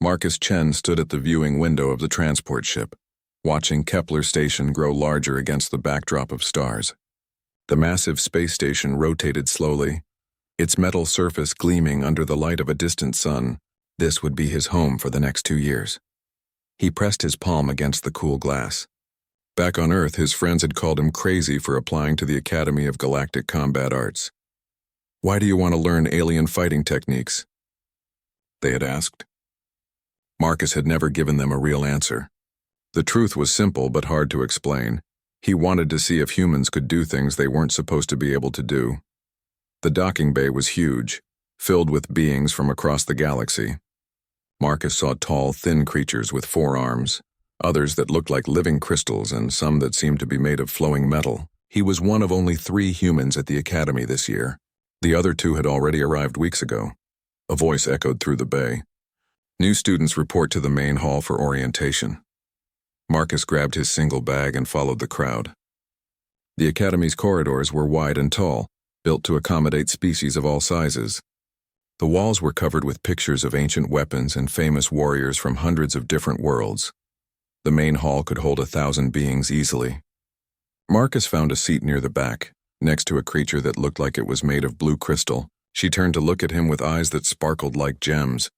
Marcus Chen stood at the viewing window of the transport ship, watching Kepler Station grow larger against the backdrop of stars. The massive space station rotated slowly, its metal surface gleaming under the light of a distant sun. This would be his home for the next 2 years. He pressed his palm against the cool glass. Back on Earth, his friends had called him crazy for applying to the Academy of Galactic Combat Arts. "Why do you want to learn alien fighting techniques?" they had asked. Marcus had never given them a real answer. The truth was simple but hard to explain. He wanted to see if humans could do things they weren't supposed to be able to do. The docking bay was huge, filled with beings from across the galaxy. Marcus saw tall, thin creatures with 4 arms, others that looked like living crystals and some that seemed to be made of flowing metal. He was one of only 3 humans at the Academy this year. The other 2 had already arrived weeks ago. A voice echoed through the bay. "New students report to the main hall for orientation." Marcus grabbed his single bag and followed the crowd. The Academy's corridors were wide and tall, built to accommodate species of all sizes. The walls were covered with pictures of ancient weapons and famous warriors from hundreds of different worlds. The main hall could hold 1,000 beings easily. Marcus found a seat near the back, next to a creature that looked like it was made of blue crystal. She turned to look at him with eyes that sparkled like gems.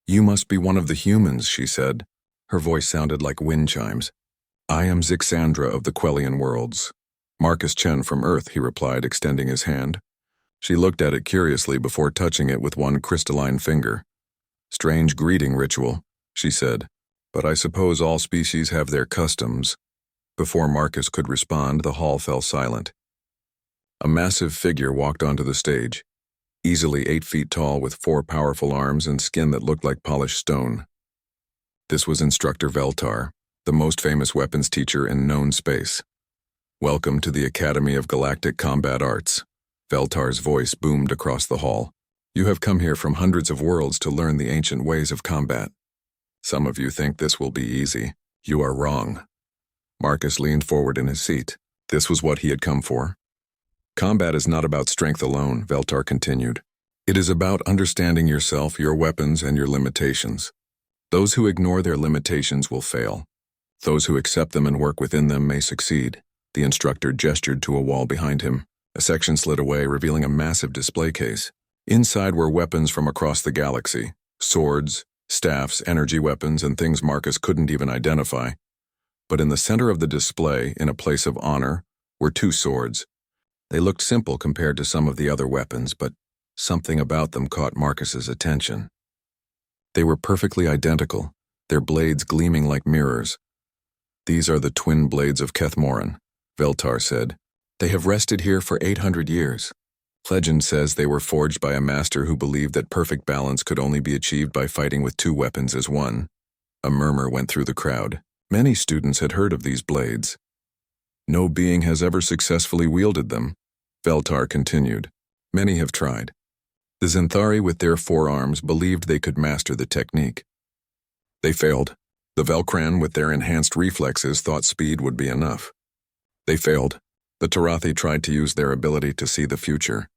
"You must be one of the humans," she said. Her voice sounded like wind chimes. "I am Zixandra of the Quellian worlds." "Marcus Chen from Earth," he replied, extending his hand. She looked at it curiously before touching it with one crystalline finger. "Strange greeting ritual," she said, "but I suppose all species have their customs." Before Marcus could respond, the hall fell silent. A massive figure walked onto the stage, easily 8 feet tall with 4 powerful arms and skin that looked like polished stone. This was Instructor Veltar, the most famous weapons teacher in known space. "Welcome to the Academy of Galactic Combat Arts." Veltar's voice boomed across the hall. "You have come here from hundreds of worlds to learn the ancient ways of combat. Some of you think this will be easy. You are wrong." Marcus leaned forward in his seat. This was what he had come for. "Combat is not about strength alone," Veltar continued. "It is about understanding yourself, your weapons, and your limitations. Those who ignore their limitations will fail. Those who accept them and work within them may succeed." The instructor gestured to a wall behind him. A section slid away, revealing a massive display case. Inside were weapons from across the galaxy. Swords, staffs, energy weapons, and things Marcus couldn't even identify. But in the center of the display, in a place of honor, were 2 swords. They looked simple compared to some of the other weapons, but something about them caught Marcus's attention. They were perfectly identical, their blades gleaming like mirrors. "These are the twin blades of Kethmoran," Veltar said. "They have rested here for 800 years. Legend says they were forged by a master who believed that perfect balance could only be achieved by fighting with 2 weapons as one." A murmur went through the crowd. Many students had heard of these blades. "No being has ever successfully wielded them," Veltar continued. "Many have tried. The Zenthari with their 4 arms believed they could master the technique. They failed. The Velkran with their enhanced reflexes thought speed would be enough. They failed. The Tarathi tried to use their ability to see the future.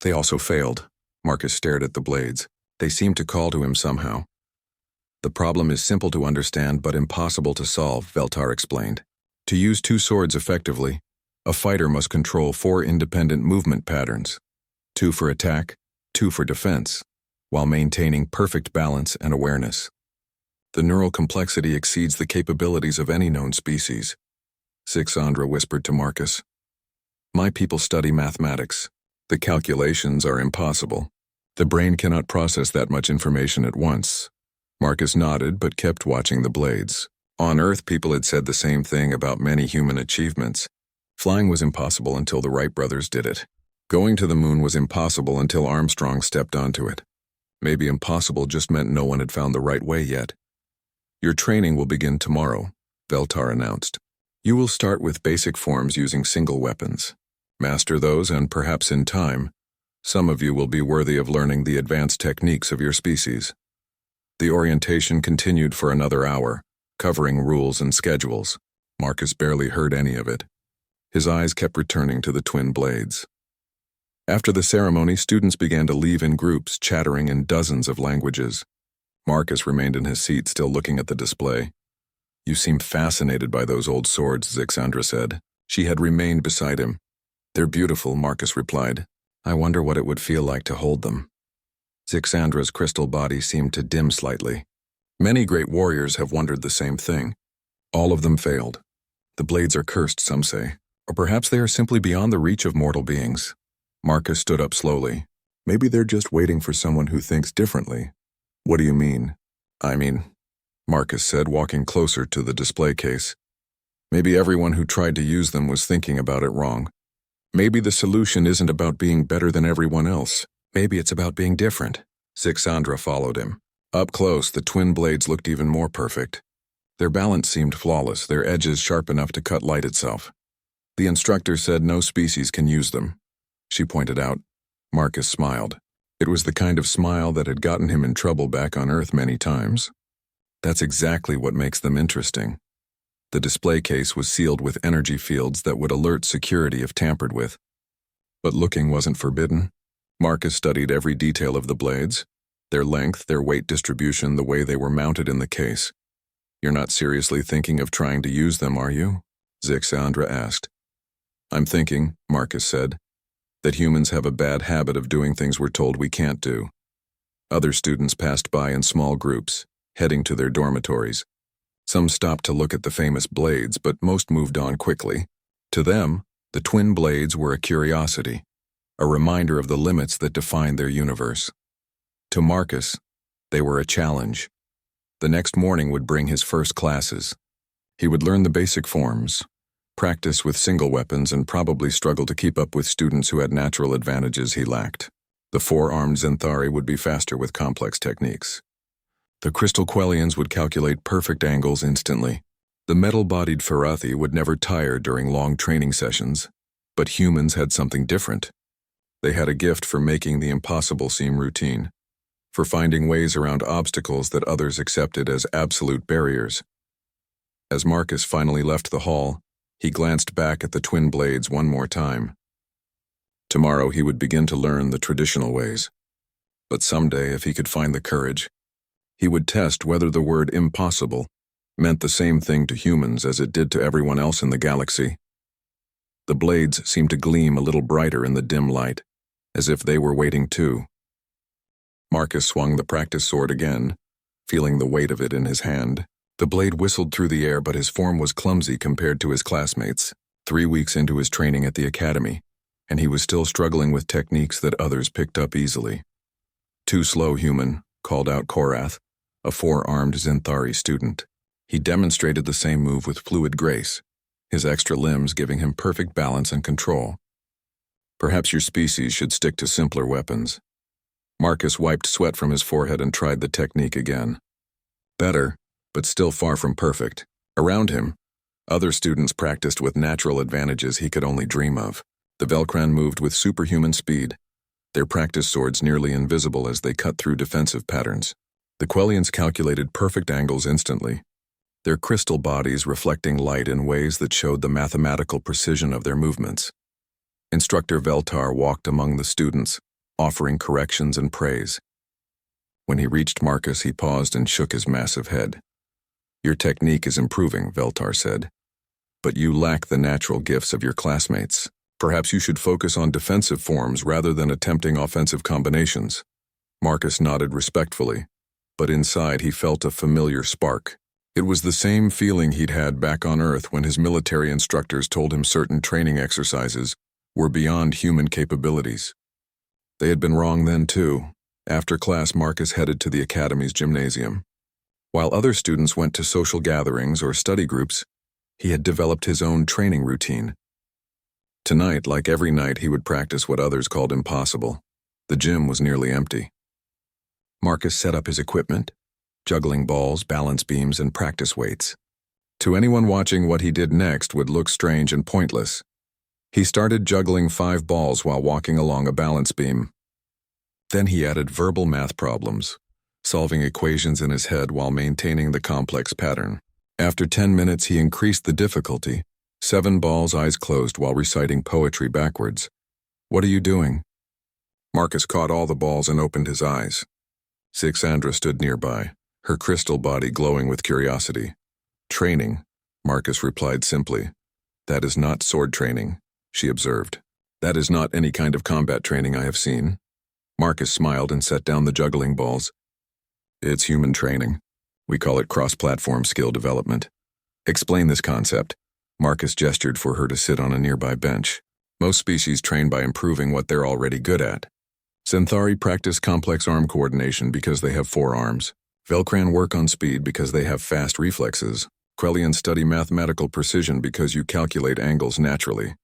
They also failed." Marcus stared at the blades. They seemed to call to him somehow. "The problem is simple to understand but impossible to solve," Veltar explained. "To use 2 swords effectively, a fighter must control 4 independent movement patterns, 2 for attack, 2 for defense, while maintaining perfect balance and awareness. The neural complexity exceeds the capabilities of any known species." Zixandra whispered to Marcus. "My people study mathematics. The calculations are impossible. The brain cannot process that much information at once." Marcus nodded but kept watching the blades. On Earth, people had said the same thing about many human achievements. Flying was impossible until the Wright brothers did it. Going to the moon was impossible until Armstrong stepped onto it. Maybe impossible just meant no one had found the right way yet. "Your training will begin tomorrow," Veltar announced. "You will start with basic forms using single weapons. Master those and perhaps in time, some of you will be worthy of learning the advanced techniques of your species." The orientation continued for another hour, covering rules and schedules. Marcus barely heard any of it. His eyes kept returning to the twin blades. After the ceremony, students began to leave in groups, chattering in dozens of languages. Marcus remained in his seat, still looking at the display. You seem fascinated by those old swords, Zixandra said. She had remained beside him. They're beautiful, Marcus replied. I wonder what it would feel like to hold them. Zixandra's crystal body seemed to dim slightly. Many great warriors have wondered the same thing. All of them failed. The blades are cursed, some say. Or perhaps they are simply beyond the reach of mortal beings. Marcus stood up slowly. Maybe they're just waiting for someone who thinks differently. What do you mean? I mean, Marcus said, walking closer to the display case. Maybe everyone who tried to use them was thinking about it wrong. Maybe the solution isn't about being better than everyone else. Maybe it's about being different. Zixandra followed him. Up close, the twin blades looked even more perfect. Their balance seemed flawless, their edges sharp enough to cut light itself. The instructor said no species can use them. She pointed out. Marcus smiled. It was the kind of smile that had gotten him in trouble back on Earth many times. That's exactly what makes them interesting. The display case was sealed with energy fields that would alert security if tampered with. But looking wasn't forbidden. Marcus studied every detail of the blades, their length, their weight distribution, the way they were mounted in the case. You're not seriously thinking of trying to use them, are you? Zixandra asked. I'm thinking, Marcus said, that humans have a bad habit of doing things we're told we can't do. Other students passed by in small groups, heading to their dormitories. Some stopped to look at the famous blades, but most moved on quickly. To them, the twin blades were a curiosity, a reminder of the limits that defined their universe. To Marcus, they were a challenge. The next morning would bring his first classes. He would learn the basic forms, practice with single weapons, and probably struggle to keep up with students who had natural advantages he lacked. The four-armed Zenthari would be faster with complex techniques. The crystal Quellians would calculate perfect angles instantly. The metal-bodied Ferathi would never tire during long training sessions. But humans had something different. They had a gift for making the impossible seem routine, for finding ways around obstacles that others accepted as absolute barriers. As Marcus finally left the hall, he glanced back at the twin blades one more time. Tomorrow he would begin to learn the traditional ways. But someday, if he could find the courage, he would test whether the word impossible meant the same thing to humans as it did to everyone else in the galaxy. The blades seemed to gleam a little brighter in the dim light, as if they were waiting too. Marcus swung the practice sword again, feeling the weight of it in his hand. The blade whistled through the air, but his form was clumsy compared to his classmates. 3 weeks into his training at the academy, and he was still struggling with techniques that others picked up easily. Too slow, human, called out Korath, a four-armed Zenthari student. He demonstrated the same move with fluid grace, his extra limbs giving him perfect balance and control. Perhaps your species should stick to simpler weapons. Marcus wiped sweat from his forehead and tried the technique again. Better, but still far from perfect. Around him, other students practiced with natural advantages he could only dream of. The Velcran moved with superhuman speed, their practice swords nearly invisible as they cut through defensive patterns. The Quellians calculated perfect angles instantly, their crystal bodies reflecting light in ways that showed the mathematical precision of their movements. Instructor Veltar walked among the students, offering corrections and praise. When he reached Marcus, he paused and shook his massive head. Your technique is improving, Veltar said, but you lack the natural gifts of your classmates. Perhaps you should focus on defensive forms rather than attempting offensive combinations. Marcus nodded respectfully, but inside he felt a familiar spark. It was the same feeling he'd had back on Earth when his military instructors told him certain training exercises were beyond human capabilities. They had been wrong then too. After class, Marcus headed to the academy's gymnasium. While other students went to social gatherings or study groups, he had developed his own training routine. Tonight, like every night, he would practice what others called impossible. The gym was nearly empty. Marcus set up his equipment, juggling balls, balance beams, and practice weights. To anyone watching, what he did next would look strange and pointless. He started juggling 5 balls while walking along a balance beam. Then he added verbal math problems, solving equations in his head while maintaining the complex pattern. After 10 minutes, he increased the difficulty, 7 balls, eyes closed, while reciting poetry backwards. What are you doing? Marcus caught all the balls and opened his eyes. Zixandra stood nearby, her crystal body glowing with curiosity. Training, Marcus replied simply. That is not sword training, she observed. That is not any kind of combat training I have seen. Marcus smiled and set down the juggling balls. It's human training. We call it cross-platform skill development. Explain this concept. Marcus gestured for her to sit on a nearby bench. Most species train by improving what they're already good at. Centauri practice complex arm coordination because they have 4 arms. Velcran work on speed because they have fast reflexes. Quellians study mathematical precision because you calculate angles naturally.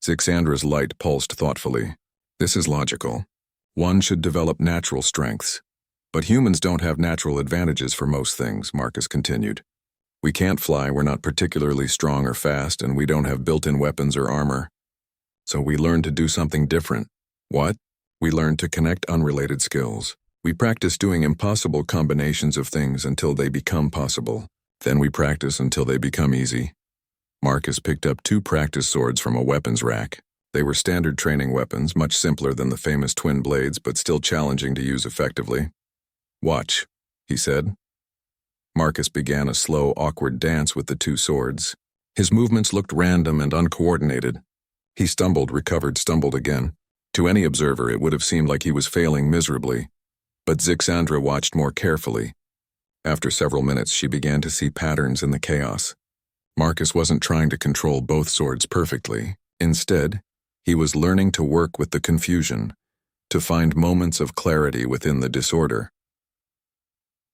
Zixandra's light pulsed thoughtfully. This is logical. One should develop natural strengths. But humans don't have natural advantages for most things, Marcus continued. We can't fly, we're not particularly strong or fast, and we don't have built-in weapons or armor. So we learn to do something different. What? We learn to connect unrelated skills. We practice doing impossible combinations of things until they become possible. Then we practice until they become easy. Marcus picked up 2 practice swords from a weapons rack. They were standard training weapons, much simpler than the famous twin blades, but still challenging to use effectively. Watch, he said. Marcus began a slow, awkward dance with the 2 swords. His movements looked random and uncoordinated. He stumbled, recovered, stumbled again. To any observer, it would have seemed like he was failing miserably. But Zixandra watched more carefully. After several minutes, she began to see patterns in the chaos. Marcus wasn't trying to control both swords perfectly. Instead, he was learning to work with the confusion, to find moments of clarity within the disorder.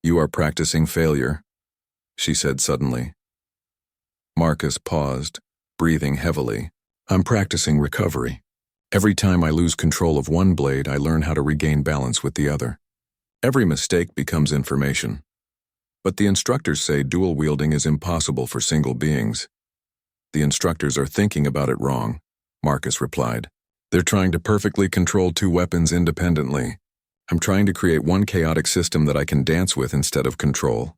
You are practicing failure, she said suddenly. Marcus paused, breathing heavily. I'm practicing recovery. Every time I lose control of one blade, I learn how to regain balance with the other. Every mistake becomes information. But the instructors say dual wielding is impossible for single beings. The instructors are thinking about it wrong, Marcus replied. They're trying to perfectly control 2 weapons independently. I'm trying to create one chaotic system that I can dance with instead of control.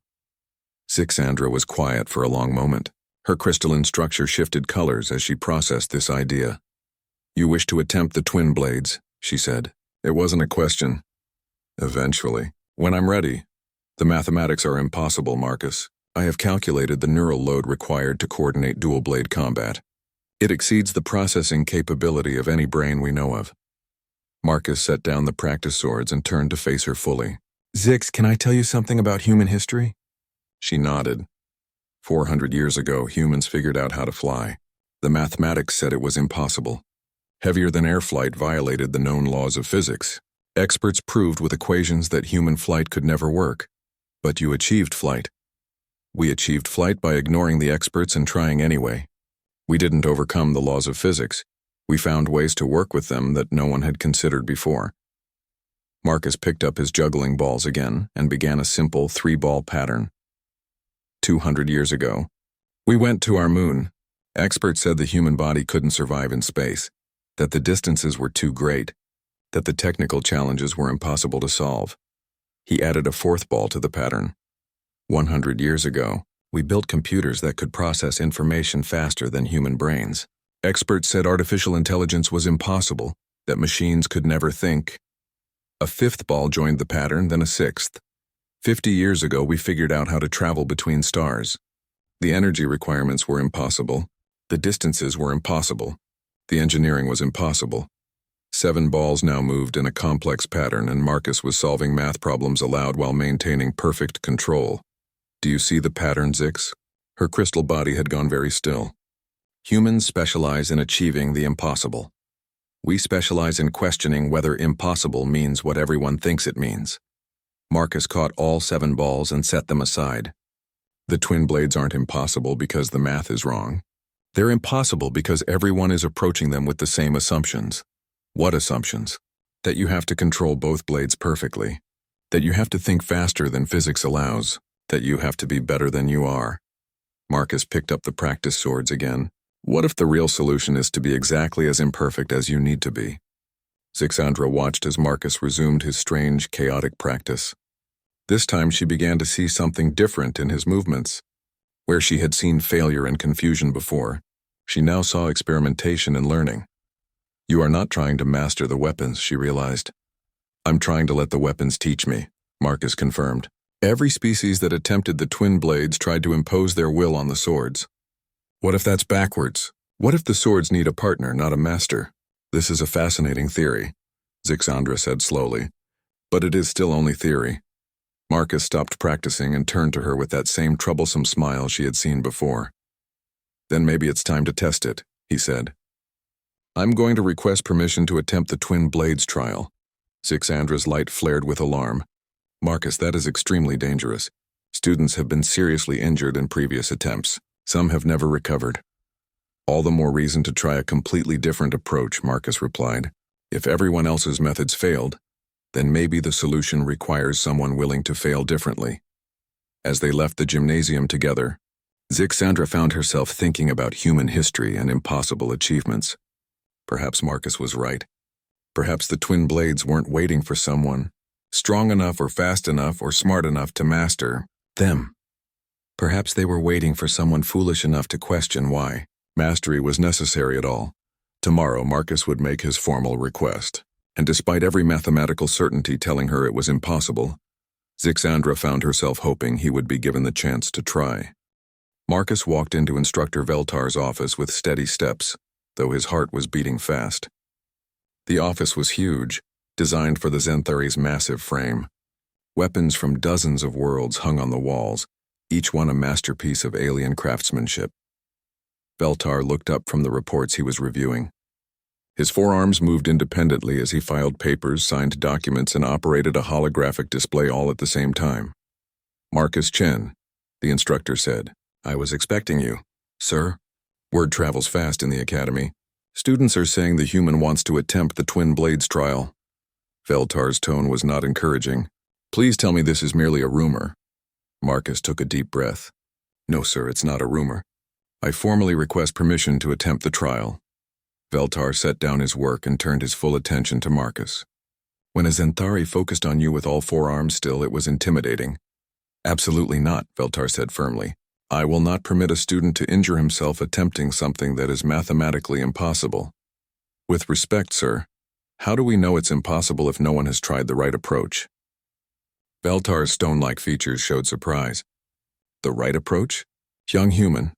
Zixandra was quiet for a long moment. Her crystalline structure shifted colors as she processed this idea. You wish to attempt the twin blades, she said. It wasn't a question. Eventually. When I'm ready. The mathematics are impossible, Marcus. I have calculated the neural load required to coordinate dual-blade combat. It exceeds the processing capability of any brain we know of. Marcus set down the practice swords and turned to face her fully. Zix, can I tell you something about human history? She nodded. 400 years ago, humans figured out how to fly. The mathematics said it was impossible. Heavier than air flight violated the known laws of physics. Experts proved with equations that human flight could never work. But you achieved flight. We achieved flight by ignoring the experts and trying anyway. We didn't overcome the laws of physics. We found ways to work with them that no one had considered before. Marcus picked up his juggling balls again and began a simple 3-ball pattern. 200 years ago, we went to our moon. Experts said the human body couldn't survive in space, that the distances were too great, that the technical challenges were impossible to solve. He added a 4th ball to the pattern. 100 years ago, we built computers that could process information faster than human brains. Experts said artificial intelligence was impossible, that machines could never think. A 5th ball joined the pattern, then a 6th. 50 years ago, we figured out how to travel between stars. The energy requirements were impossible. The distances were impossible. The engineering was impossible. 7 balls now moved in a complex pattern, and Marcus was solving math problems aloud while maintaining perfect control. Do you see the pattern, Zix? Her crystal body had gone very still. Humans specialize in achieving the impossible. We specialize in questioning whether impossible means what everyone thinks it means. Marcus caught all 7 balls and set them aside. The twin blades aren't impossible because the math is wrong. They're impossible because everyone is approaching them with the same assumptions. What assumptions? That you have to control both blades perfectly. That you have to think faster than physics allows. That you have to be better than you are. Marcus picked up the practice swords again. What if the real solution is to be exactly as imperfect as you need to be? Zixandra watched as Marcus resumed his strange, chaotic practice. This time she began to see something different in his movements. Where she had seen failure and confusion before, she now saw experimentation and learning. You are not trying to master the weapons, she realized. I'm trying to let the weapons teach me, Marcus confirmed. Every species that attempted the twin blades tried to impose their will on the swords. What if that's backwards? What if the swords need a partner, not a master? This is a fascinating theory, Zixandra said slowly. But it is still only theory. Marcus stopped practicing and turned to her with that same troublesome smile she had seen before. Then maybe it's time to test it, he said. I'm going to request permission to attempt the twin blades trial. Zixandra's light flared with alarm. Marcus, that is extremely dangerous. Students have been seriously injured in previous attempts. Some have never recovered. All the more reason to try a completely different approach, Marcus replied. If everyone else's methods failed, then maybe the solution requires someone willing to fail differently. As they left the gymnasium together, Zixandra found herself thinking about human history and impossible achievements. Perhaps Marcus was right. Perhaps the twin blades weren't waiting for someone strong enough or fast enough or smart enough to master them. Perhaps they were waiting for someone foolish enough to question why mastery was necessary at all. Tomorrow, Marcus would make his formal request, and despite every mathematical certainty telling her it was impossible, Zixandra found herself hoping he would be given the chance to try. Marcus walked into Instructor Veltar's office with steady steps, though his heart was beating fast. The office was huge, designed for the Zenthari's massive frame. Weapons from dozens of worlds hung on the walls, each one a masterpiece of alien craftsmanship. Veltar looked up from the reports he was reviewing. His forearms moved independently as he filed papers, signed documents, and operated a holographic display all at the same time. Marcus Chen, the instructor said. I was expecting you, sir. Word travels fast in the academy. Students are saying the human wants to attempt the twin blades trial. Veltar's tone was not encouraging. Please tell me this is merely a rumor. Marcus took a deep breath. No, sir, it's not a rumor. I formally request permission to attempt the trial. Veltar set down his work and turned his full attention to Marcus. When a Zenthari focused on you with all four arms still, it was intimidating. Absolutely not, Veltar said firmly. I will not permit a student to injure himself attempting something that is mathematically impossible. With respect, sir, how do we know it's impossible if no one has tried the right approach? Veltar's stone-like features showed surprise. The right approach? Young human,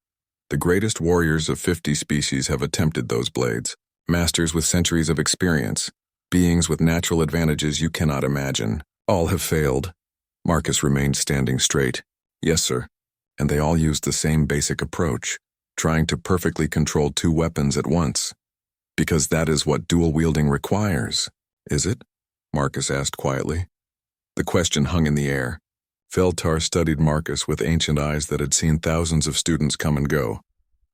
the greatest warriors of 50 species have attempted those blades. Masters with centuries of experience, beings with natural advantages you cannot imagine. All have failed. Marcus remained standing straight. Yes, sir. And they all used the same basic approach, trying to perfectly control two weapons at once. Because that is what dual-wielding requires, is it? Marcus asked quietly. The question hung in the air. Veltar studied Marcus with ancient eyes that had seen thousands of students come and go.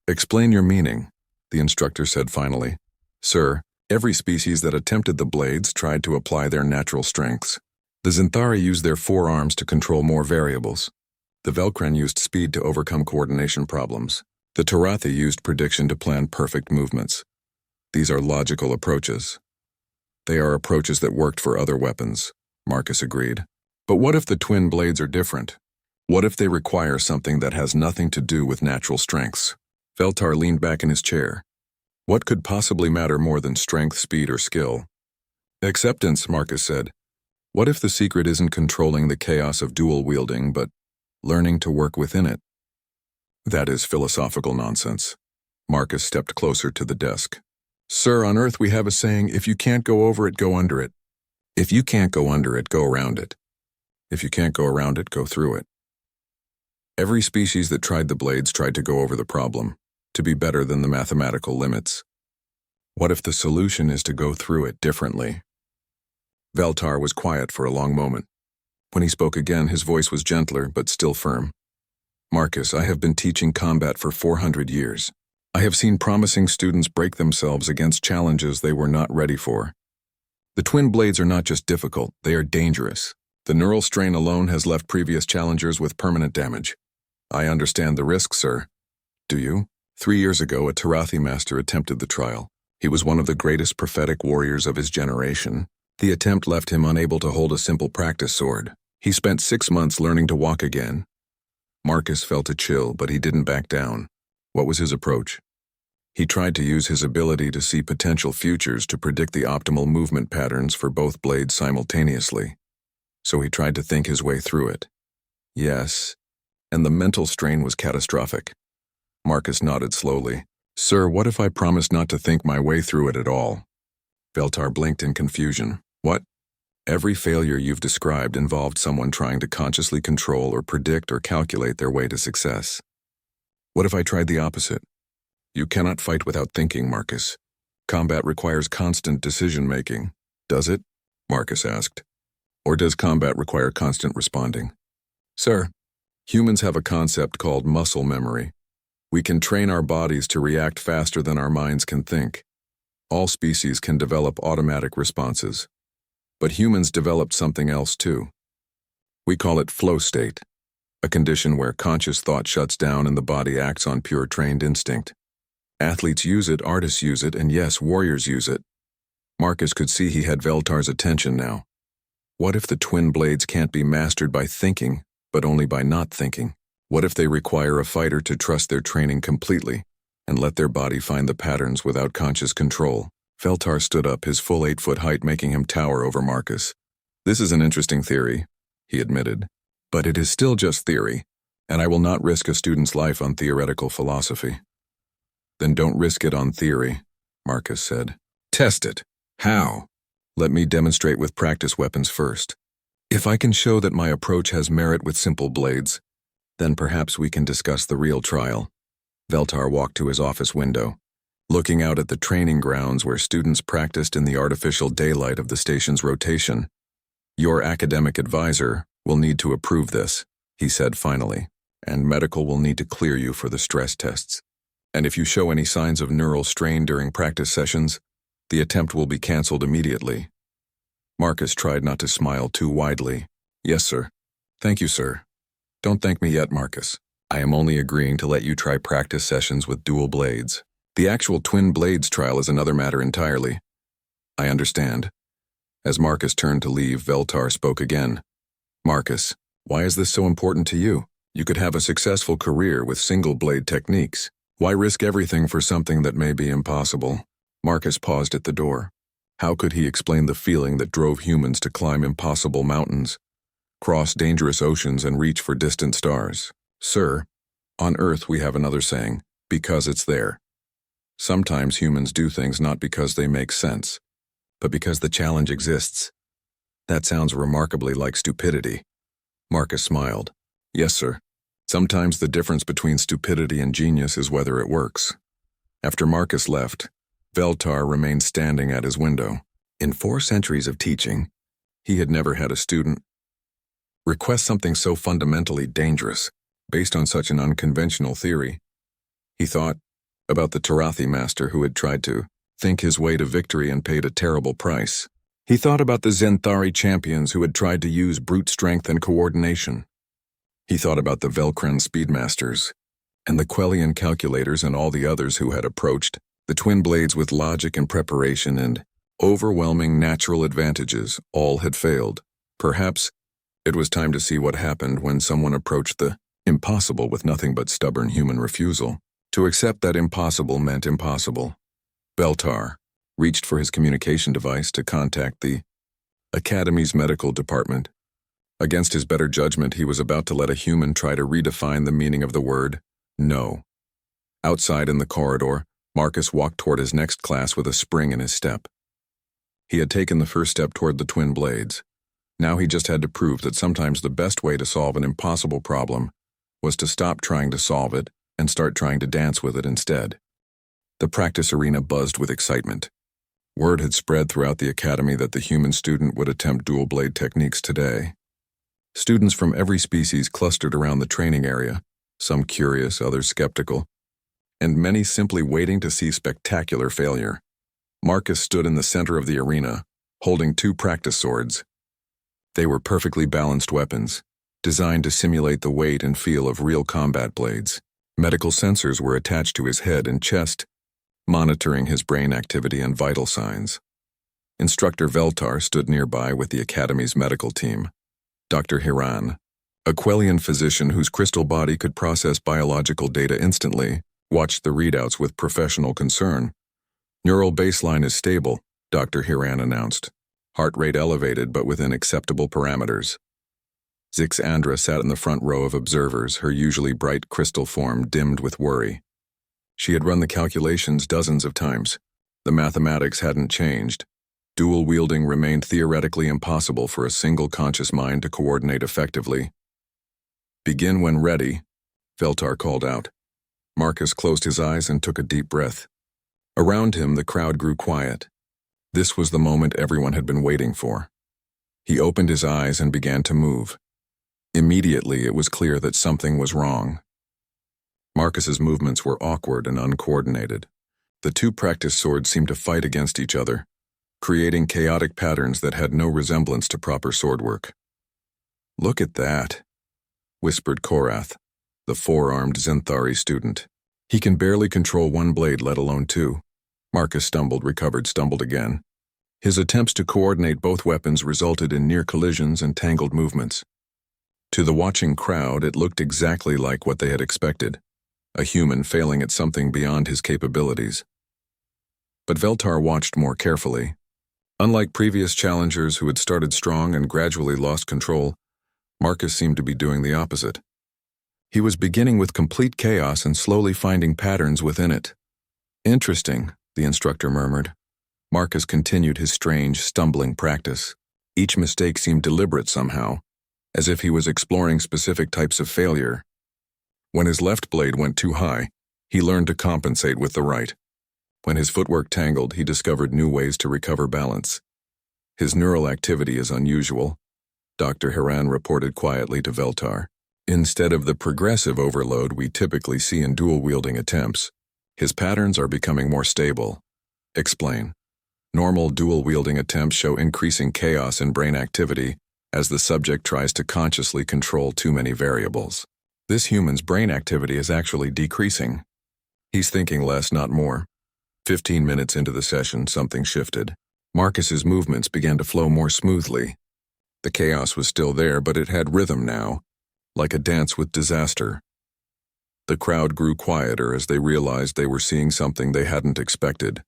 Explain your meaning, the instructor said finally. Sir, every species that attempted the blades tried to apply their natural strengths. The Zenthari used their forearms to control more variables. The Velkren used speed to overcome coordination problems. The Tarathi used prediction to plan perfect movements. These are logical approaches. They are approaches that worked for other weapons, Marcus agreed. But what if the twin blades are different? What if they require something that has nothing to do with natural strengths? Veltar leaned back in his chair. What could possibly matter more than strength, speed, or skill? Acceptance, Marcus said. What if the secret isn't controlling the chaos of dual wielding, but learning to work within it? That is philosophical nonsense. Marcus stepped closer to the desk. Sir, on Earth we have a saying, if you can't go over it, go under it. If you can't go under it, go around it. If you can't go around it, go through it. Every species that tried the blades tried to go over the problem, to be better than the mathematical limits. What if the solution is to go through it differently? Veltar was quiet for a long moment. When he spoke again, his voice was gentler but still firm. Marcus, I have been teaching combat for 400 years. I have seen promising students break themselves against challenges they were not ready for. The twin blades are not just difficult, they are dangerous. The neural strain alone has left previous challengers with permanent damage. I understand the risk, sir. Do you? 3 years ago, a Tarathi master attempted the trial. He was one of the greatest prophetic warriors of his generation. The attempt left him unable to hold a simple practice sword. He spent 6 months learning to walk again. Marcus felt a chill, but he didn't back down. What was his approach? He tried to use his ability to see potential futures to predict the optimal movement patterns for both blades simultaneously. So he tried to think his way through it. Yes, and the mental strain was catastrophic. Marcus nodded slowly. Sir, what if I promised not to think my way through it at all? Veltar blinked in confusion. What? Every failure you've described involved someone trying to consciously control or predict or calculate their way to success. What if I tried the opposite? You cannot fight without thinking, Marcus. Combat requires constant decision-making. Does it? Marcus asked. Or does combat require constant responding? Sir, humans have a concept called muscle memory. We can train our bodies to react faster than our minds can think. All species can develop automatic responses. But humans developed something else too. We call it flow state, a condition where conscious thought shuts down and the body acts on pure trained instinct. Athletes use it, artists use it, and yes, warriors use it. Marcus could see he had Veltar's attention now. What if the twin blades can't be mastered by thinking, but only by not thinking? What if they require a fighter to trust their training completely and let their body find the patterns without conscious control? Veltar stood up, his full 8-foot height making him tower over Marcus. This is an interesting theory, he admitted, but it is still just theory, and I will not risk a student's life on theoretical philosophy. Then don't risk it on theory, Marcus said. Test it. How? Let me demonstrate with practice weapons first. If I can show that my approach has merit with simple blades, then perhaps we can discuss the real trial. Veltar walked to his office window, looking out at the training grounds where students practiced in the artificial daylight of the station's rotation. Your academic advisor will need to approve this, he said finally, and medical will need to clear you for the stress tests. And if you show any signs of neural strain during practice sessions, the attempt will be canceled immediately. Marcus tried not to smile too widely. Yes, sir. Thank you, sir. Don't thank me yet, Marcus. I am only agreeing to let you try practice sessions with dual blades. The actual twin blades trial is another matter entirely. I understand. As Marcus turned to leave, Veltar spoke again. Marcus, why is this so important to you? You could have a successful career with single blade techniques. Why risk everything for something that may be impossible? Marcus paused at the door. How could he explain the feeling that drove humans to climb impossible mountains, cross dangerous oceans, and reach for distant stars? Sir, on Earth we have another saying, because it's there. Sometimes humans do things not because they make sense, but because the challenge exists. That sounds remarkably like stupidity. Marcus smiled. Yes, sir. Sometimes the difference between stupidity and genius is whether it works. After Marcus left, Veltar remained standing at his window. In 4 centuries of teaching, he had never had a student request something so fundamentally dangerous, based on such an unconventional theory. He thought about the Tarathi master who had tried to think his way to victory and paid a terrible price. He thought about the Zenthari champions who had tried to use brute strength and coordination. He thought about the Velkran speedmasters, and the Quellian calculators and all the others who had approached the twin blades with logic and preparation and overwhelming natural advantages. All had failed. Perhaps it was time to see what happened when someone approached the impossible with nothing but stubborn human refusal. To accept that impossible meant impossible. Veltar reached for his communication device to contact the Academy's medical department. Against his better judgment, he was about to let a human try to redefine the meaning of the word no. Outside in the corridor, Marcus walked toward his next class with a spring in his step. He had taken the first step toward the twin blades. Now he just had to prove that sometimes the best way to solve an impossible problem was to stop trying to solve it and start trying to dance with it instead. The practice arena buzzed with excitement. Word had spread throughout the academy that the human student would attempt dual blade techniques today. Students from every species clustered around the training area, some curious, others skeptical, and many simply waiting to see spectacular failure. Marcus stood in the center of the arena, holding 2 practice swords. They were perfectly balanced weapons, designed to simulate the weight and feel of real combat blades. Medical sensors were attached to his head and chest, monitoring his brain activity and vital signs. Instructor Veltar stood nearby with the Academy's medical team. Dr. Hiran, a Quellian physician whose crystal body could process biological data instantly, watched the readouts with professional concern. Neural baseline is stable, Dr. Hiran announced. Heart rate elevated but within acceptable parameters. Zixandra sat in the front row of observers, her usually bright crystal form dimmed with worry. She had run the calculations dozens of times. The mathematics hadn't changed. Dual wielding remained theoretically impossible for a single conscious mind to coordinate effectively. "Begin when ready," Veltar called out. Marcus closed his eyes and took a deep breath. Around him, the crowd grew quiet. This was the moment everyone had been waiting for. He opened his eyes and began to move. Immediately, it was clear that something was wrong. Marcus's movements were awkward and uncoordinated. The two practice swords seemed to fight against each other, creating chaotic patterns that had no resemblance to proper swordwork. "Look at that," whispered Korath, the four-armed Zinthari student. "He can barely control one blade, let alone two." Marcus stumbled, recovered, stumbled again. His attempts to coordinate both weapons resulted in near collisions and tangled movements. To the watching crowd, it looked exactly like what they had expected, a human failing at something beyond his capabilities. But Veltar watched more carefully. Unlike previous challengers who had started strong and gradually lost control, Marcus seemed to be doing the opposite. He was beginning with complete chaos and slowly finding patterns within it. "Interesting," the instructor murmured. Marcus continued his strange, stumbling practice. Each mistake seemed deliberate somehow, as if he was exploring specific types of failure. When his left blade went too high, he learned to compensate with the right. When his footwork tangled, he discovered new ways to recover balance. "His neural activity is unusual," Dr. Haran reported quietly to Veltar. "Instead of the progressive overload we typically see in dual-wielding attempts, his patterns are becoming more stable." Explain. Normal dual-wielding attempts show increasing chaos in brain activity as the subject tries to consciously control too many variables. This human's brain activity is actually decreasing. He's thinking less, not more. 15 minutes into the session, something shifted. Marcus's movements began to flow more smoothly. The chaos was still there, but it had rhythm now, like a dance with disaster. The crowd grew quieter as they realized they were seeing something they hadn't expected.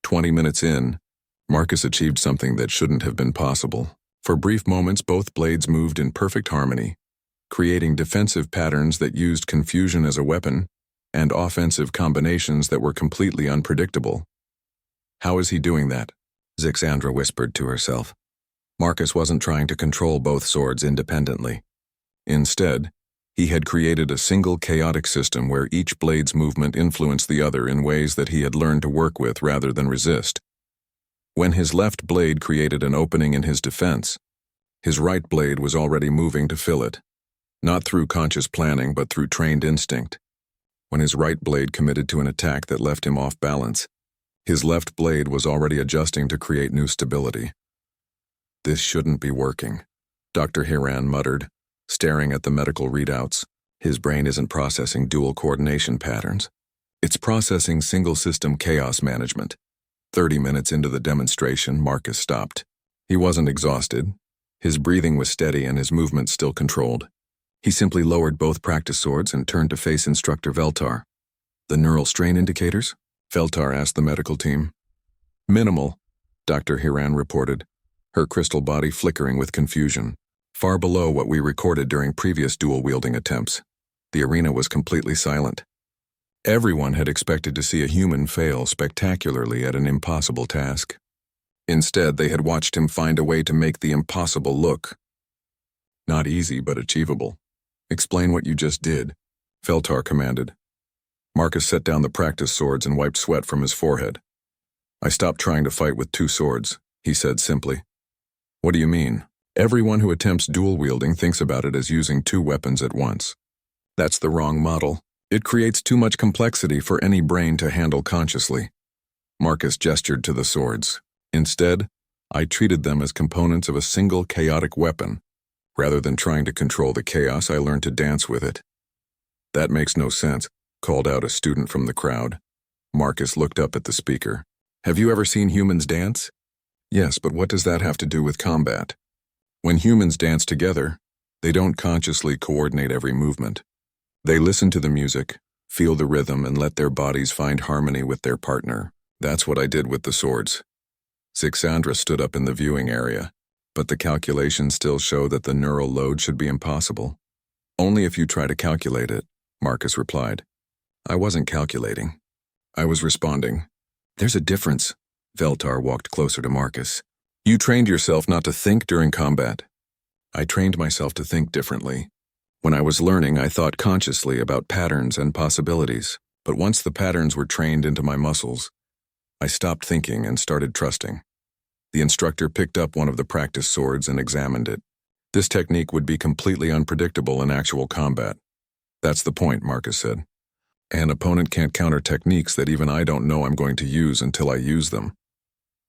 20 minutes in, Marcus achieved something that shouldn't have been possible. For brief moments, both blades moved in perfect harmony, creating defensive patterns that used confusion as a weapon and offensive combinations that were completely unpredictable. "How is he doing that?" Zixandra whispered to herself. Marcus wasn't trying to control both swords independently. Instead, he had created a single chaotic system where each blade's movement influenced the other in ways that he had learned to work with rather than resist. When his left blade created an opening in his defense, his right blade was already moving to fill it, not through conscious planning but through trained instinct. When his right blade committed to an attack that left him off balance, his left blade was already adjusting to create new stability. "This shouldn't be working," Dr. Haran muttered, staring at the medical readouts. His brain isn't processing dual coordination patterns. It's processing single-system chaos management. 30 minutes into the demonstration, Marcus stopped. He wasn't exhausted. His breathing was steady and his movements still controlled. He simply lowered both practice swords and turned to face instructor Veltar. "The neural strain indicators?" Veltar asked the medical team. "Minimal," Dr. Haran reported, her crystal body flickering with confusion. "Far below what we recorded during previous dual-wielding attempts." The arena was completely silent. Everyone had expected to see a human fail spectacularly at an impossible task. Instead, they had watched him find a way to make the impossible look not easy but achievable. "Explain what you just did," Veltar commanded. Marcus set down the practice swords and wiped sweat from his forehead. "I stopped trying to fight with two swords," he said simply. "What do you mean?" "Everyone who attempts dual-wielding thinks about it as using two weapons at once. That's the wrong model. It creates too much complexity for any brain to handle consciously." Marcus gestured to the swords. "Instead, I treated them as components of a single chaotic weapon. Rather than trying to control the chaos, I learned to dance with it." "That makes no sense," called out a student from the crowd. Marcus looked up at the speaker. "Have you ever seen humans dance?" "Yes, but what does that have to do with combat?" "When humans dance together, they don't consciously coordinate every movement. They listen to the music, feel the rhythm, and let their bodies find harmony with their partner. That's what I did with the swords." Zixandra stood up in the viewing area. But the calculations still show that the neural load should be impossible. Only if you try to calculate it, Marcus replied. I wasn't calculating. I was responding. There's a difference. Veltar walked closer to Marcus. You trained yourself not to think during combat. I trained myself to think differently. When I was learning, I thought consciously about patterns and possibilities. But once the patterns were trained into my muscles, I stopped thinking and started trusting. The instructor picked up one of the practice swords and examined it. This technique would be completely unpredictable in actual combat. That's the point, Marcus said. An opponent can't counter techniques that even I don't know I'm going to use until I use them.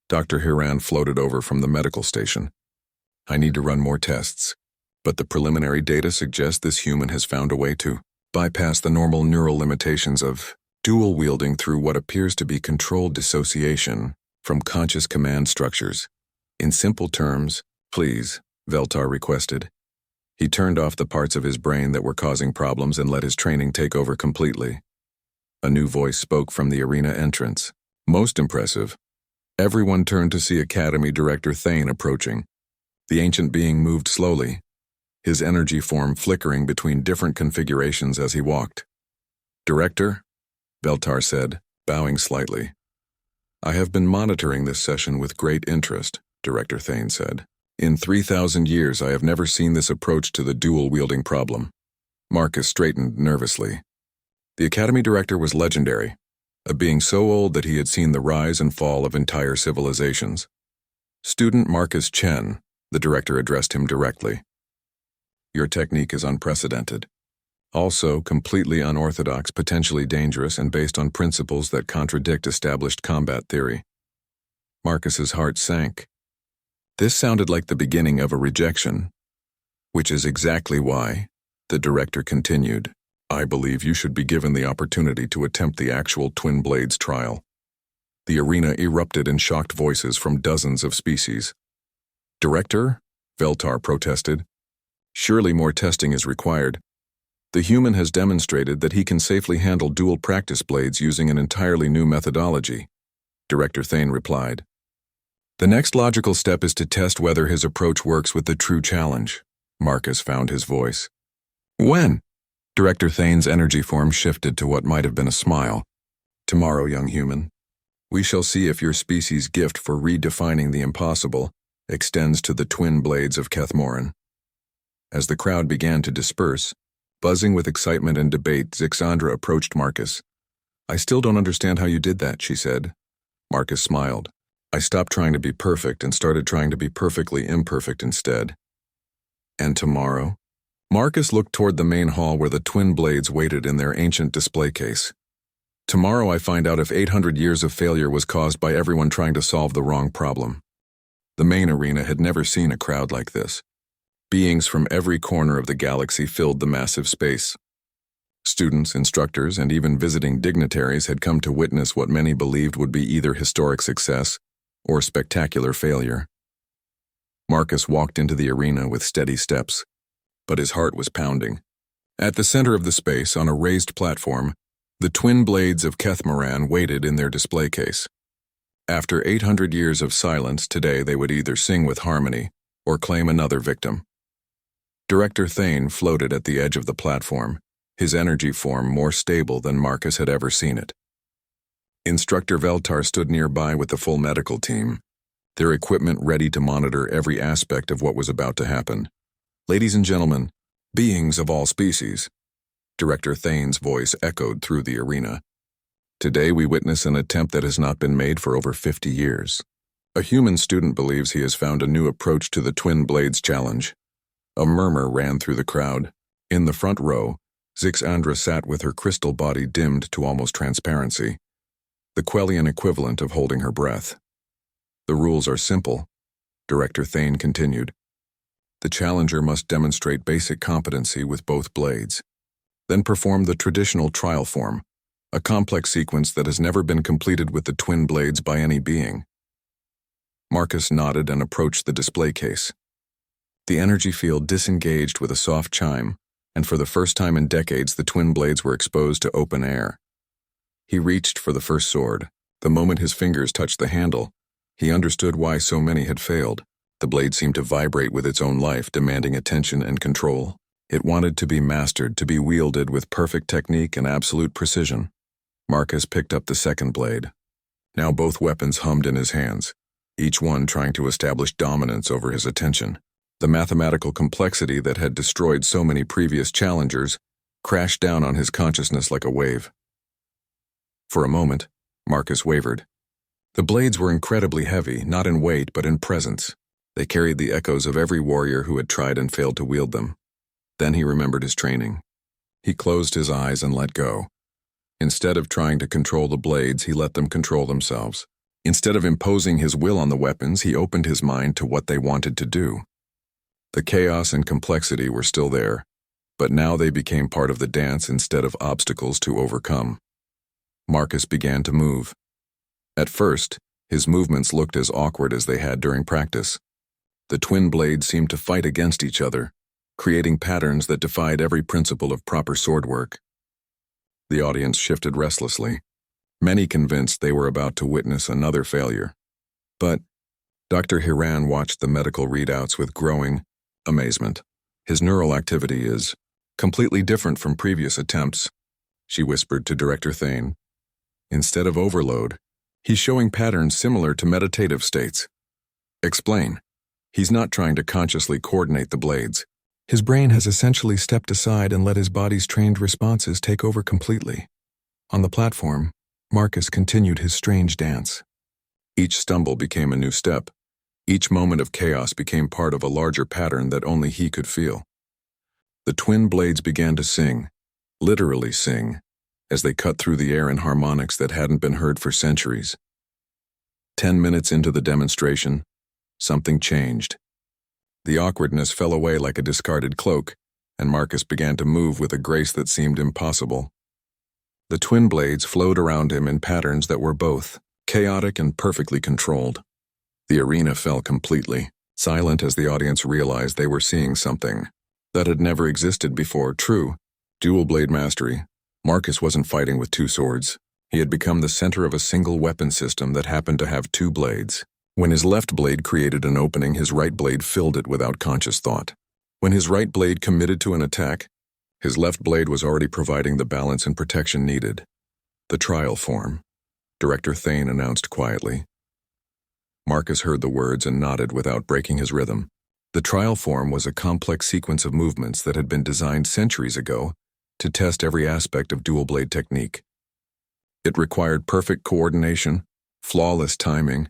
Dr. Hiran floated over from the medical station. I need to run more tests, but the preliminary data suggests this human has found a way to bypass the normal neural limitations of dual wielding through what appears to be controlled dissociation from conscious command structures. In simple terms, please, Veltar requested. He turned off the parts of his brain that were causing problems and let his training take over completely. A new voice spoke from the arena entrance. Most impressive. Everyone turned to see Academy Director Thane approaching. The ancient being moved slowly, his energy form flickering between different configurations as he walked. Director, Veltar said, bowing slightly. I have been monitoring this session with great interest, Director Thane said. In 3,000 years, I have never seen this approach to the dual-wielding problem. Marcus straightened nervously. The Academy Director was legendary, a being so old that he had seen the rise and fall of entire civilizations. Student Marcus Chen, the Director addressed him directly. Your technique is unprecedented. Also, completely unorthodox, potentially dangerous, and based on principles that contradict established combat theory. Marcus's heart sank. This sounded like the beginning of a rejection, which is exactly why, the Director continued, I believe you should be given the opportunity to attempt the actual Twin Blades trial. The arena erupted in shocked voices from dozens of species. Director? Veltar protested. Surely more testing is required. The human has demonstrated that he can safely handle dual practice blades using an entirely new methodology, Director Thane replied. The next logical step is to test whether his approach works with the true challenge. Marcus found his voice. When? Director Thane's energy form shifted to what might have been a smile. Tomorrow, young human. We shall see if your species' gift for redefining the impossible extends to the twin blades of Kethmoran. As the crowd began to disperse, buzzing with excitement and debate, Zixandra approached Marcus. I still don't understand how you did that, she said. Marcus smiled. I stopped trying to be perfect and started trying to be perfectly imperfect instead. And tomorrow? Marcus looked toward the main hall where the twin blades waited in their ancient display case. Tomorrow I find out if 800 years of failure was caused by everyone trying to solve the wrong problem. The main arena had never seen a crowd like this. Beings from every corner of the galaxy filled the massive space. Students, instructors, and even visiting dignitaries had come to witness what many believed would be either historic success or spectacular failure. Marcus walked into the arena with steady steps, but his heart was pounding. At the center of the space, on a raised platform, the twin blades of Kethmoran waited in their display case. After 800 years of silence, today they would either sing with harmony or claim another victim. Director Thane floated at the edge of the platform, his energy form more stable than Marcus had ever seen it. Instructor Veltar stood nearby with the full medical team, their equipment ready to monitor every aspect of what was about to happen. Ladies and gentlemen, beings of all species, Director Thane's voice echoed through the arena. Today we witness an attempt that has not been made for over 50 years. A human student believes he has found a new approach to the Twin Blades challenge. A murmur ran through the crowd. In the front row, Zixandra sat with her crystal body dimmed to almost transparency, the Quellian equivalent of holding her breath. The rules are simple, Director Thane continued. The challenger must demonstrate basic competency with both blades, then perform the traditional trial form, a complex sequence that has never been completed with the twin blades by any being. Marcus nodded and approached the display case. The energy field disengaged with a soft chime, and for the first time in decades the twin blades were exposed to open air. He reached for the first sword. The moment his fingers touched the handle, he understood why so many had failed. The blade seemed to vibrate with its own life, demanding attention and control. It wanted to be mastered, to be wielded with perfect technique and absolute precision. Marcus picked up the second blade. Now both weapons hummed in his hands, each one trying to establish dominance over his attention. The mathematical complexity that had destroyed so many previous challengers crashed down on his consciousness like a wave. For a moment, Marcus wavered. The blades were incredibly heavy, not in weight but in presence. They carried the echoes of every warrior who had tried and failed to wield them. Then he remembered his training. He closed his eyes and let go. Instead of trying to control the blades, he let them control themselves. Instead of imposing his will on the weapons, he opened his mind to what they wanted to do. The chaos and complexity were still there, but now they became part of the dance instead of obstacles to overcome. Marcus began to move. At first, his movements looked as awkward as they had during practice. The twin blades seemed to fight against each other, creating patterns that defied every principle of proper sword work. The audience shifted restlessly, many convinced they were about to witness another failure. But Dr. Hiran watched the medical readouts with growing amazement. His neural activity is completely different from previous attempts, she whispered to Director Thane. Instead of overload, he's showing patterns similar to meditative states. Explain. He's not trying to consciously coordinate the blades. His brain has essentially stepped aside and let his body's trained responses take over completely. On the platform, Marcus continued his strange dance. Each stumble became a new step. Each moment of chaos became part of a larger pattern that only he could feel. The twin blades began to sing, literally sing, as they cut through the air in harmonics that hadn't been heard for centuries. 10 minutes into the demonstration, something changed. The awkwardness fell away like a discarded cloak, and Marcus began to move with a grace that seemed impossible. The twin blades flowed around him in patterns that were both chaotic and perfectly controlled. The arena fell completely, silent as the audience realized they were seeing something that had never existed before. True, dual blade mastery. Marcus wasn't fighting with two swords. He had become the center of a single weapon system that happened to have two blades. When his left blade created an opening, his right blade filled it without conscious thought. When his right blade committed to an attack, his left blade was already providing the balance and protection needed. The trial form, Director Thane announced quietly. Marcus heard the words and nodded without breaking his rhythm. The trial form was a complex sequence of movements that had been designed centuries ago to test every aspect of dual blade technique. It required perfect coordination, flawless timing,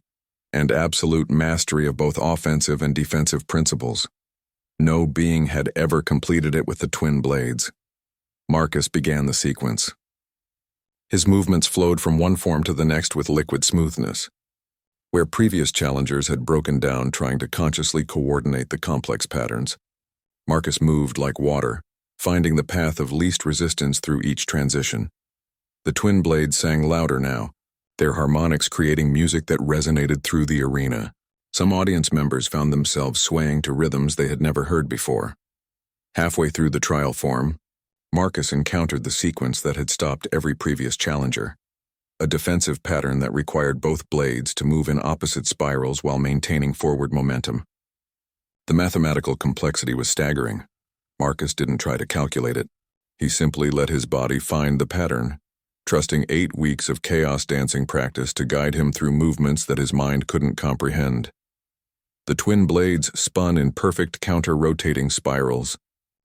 and absolute mastery of both offensive and defensive principles. No being had ever completed it with the twin blades. Marcus began the sequence. His movements flowed from one form to the next with liquid smoothness. Where previous challengers had broken down trying to consciously coordinate the complex patterns, Marcus moved like water, finding the path of least resistance through each transition. The twin blades sang louder now, their harmonics creating music that resonated through the arena. Some audience members found themselves swaying to rhythms they had never heard before. Halfway through the trial form, Marcus encountered the sequence that had stopped every previous challenger. A defensive pattern that required both blades to move in opposite spirals while maintaining forward momentum. The mathematical complexity was staggering. Marcus didn't try to calculate it. He simply let his body find the pattern, trusting 8 weeks of chaos dancing practice to guide him through movements that his mind couldn't comprehend. The twin blades spun in perfect counter-rotating spirals,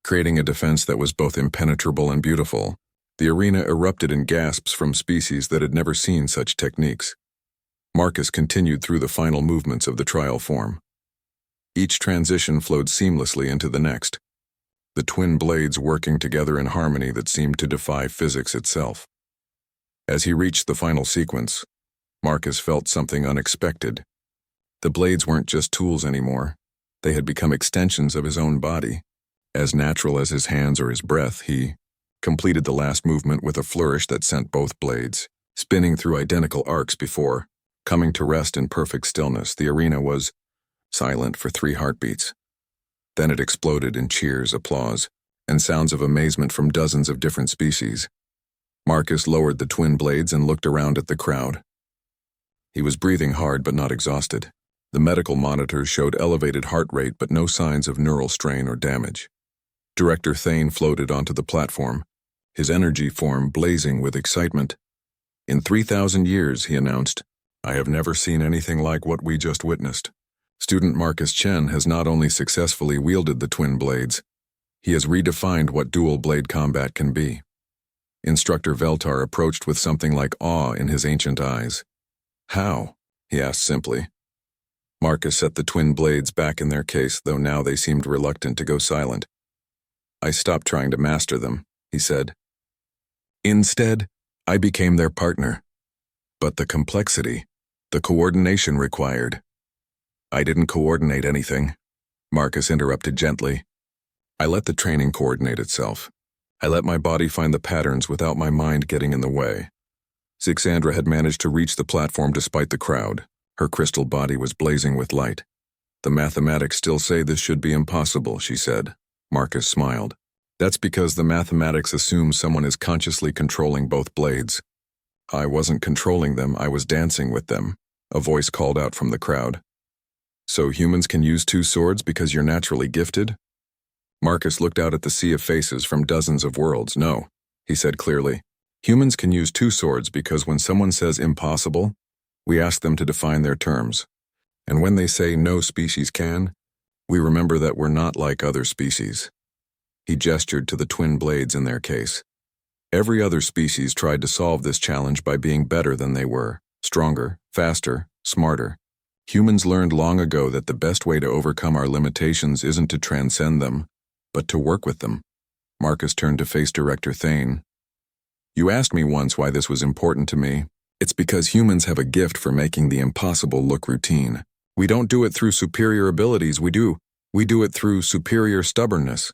creating a defense that was both impenetrable and beautiful. The arena erupted in gasps from species that had never seen such techniques. Marcus continued through the final movements of the trial form. Each transition flowed seamlessly into the next, the twin blades working together in harmony that seemed to defy physics itself. As he reached the final sequence, Marcus felt something unexpected. The blades weren't just tools anymore. They had become extensions of his own body. As natural as his hands or his breath, he completed the last movement with a flourish that sent both blades spinning through identical arcs before coming to rest in perfect stillness. The arena was silent for 3 heartbeats. Then it exploded in cheers, applause, and sounds of amazement from dozens of different species. Marcus lowered the twin blades and looked around at the crowd. He was breathing hard but not exhausted. The medical monitors showed elevated heart rate but no signs of neural strain or damage. Director Thane floated onto the platform, his energy form blazing with excitement. "In 3,000 years," he announced, "I have never seen anything like what we just witnessed. Student Marcus Chen has not only successfully wielded the twin blades, he has redefined what dual-blade combat can be." Instructor Veltar approached with something like awe in his ancient eyes. "How?" he asked simply. Marcus set the twin blades back in their case, though now they seemed reluctant to go silent. "I stopped trying to master them," he said. "Instead, I became their partner. But the complexity, the coordination required." "I didn't coordinate anything," Marcus interrupted gently. "I let the training coordinate itself. I let my body find the patterns without my mind getting in the way." Zixandra had managed to reach the platform despite the crowd. Her crystal body was blazing with light. "The mathematics still say this should be impossible," she said. Marcus smiled. "That's because the mathematics assume someone is consciously controlling both blades." "I wasn't controlling them, I was dancing with them," a voice called out from the crowd. "So humans can use two swords because you're naturally gifted?" Marcus looked out at the sea of faces from dozens of worlds. "No," he said clearly. "Humans can use two swords because when someone says impossible, we ask them to define their terms. And when they say no species can, we remember that we're not like other species." He gestured to the twin blades in their case. "Every other species tried to solve this challenge by being better than they were, stronger, faster, smarter. Humans learned long ago that the best way to overcome our limitations isn't to transcend them, but to work with them." Marcus turned to face Director Thane. "You asked me once why this was important to me. It's because humans have a gift for making the impossible look routine. We don't do it through superior abilities, we do it through superior stubbornness."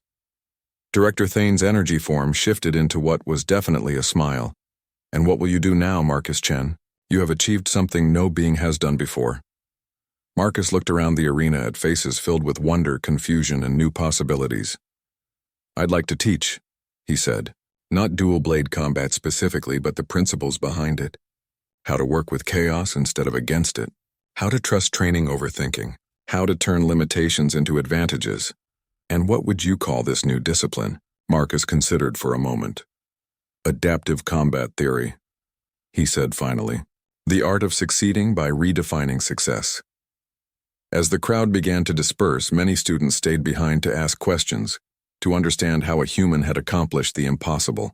Director Thane's energy form shifted into what was definitely a smile. "And what will you do now, Marcus Chen? You have achieved something no being has done before." Marcus looked around the arena at faces filled with wonder, confusion, and new possibilities. "I'd like to teach," he said. "Not dual-blade combat specifically, but the principles behind it. How to work with chaos instead of against it. How to trust training over thinking. How to turn limitations into advantages. And what would you call this new discipline?" Marcus considered for a moment. "Adaptive combat theory," he said finally. "The art of succeeding by redefining success." As the crowd began to disperse, many students stayed behind to ask questions, to understand how a human had accomplished the impossible.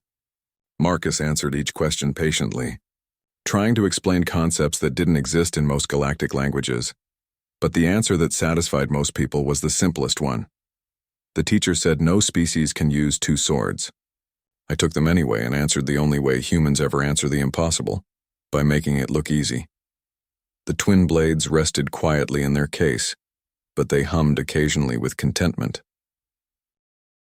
Marcus answered each question patiently, trying to explain concepts that didn't exist in most galactic languages. But the answer that satisfied most people was the simplest one. The teacher said no species can use two swords. I took them anyway and answered the only way humans ever answer the impossible, by making it look easy. The twin blades rested quietly in their case, but they hummed occasionally with contentment.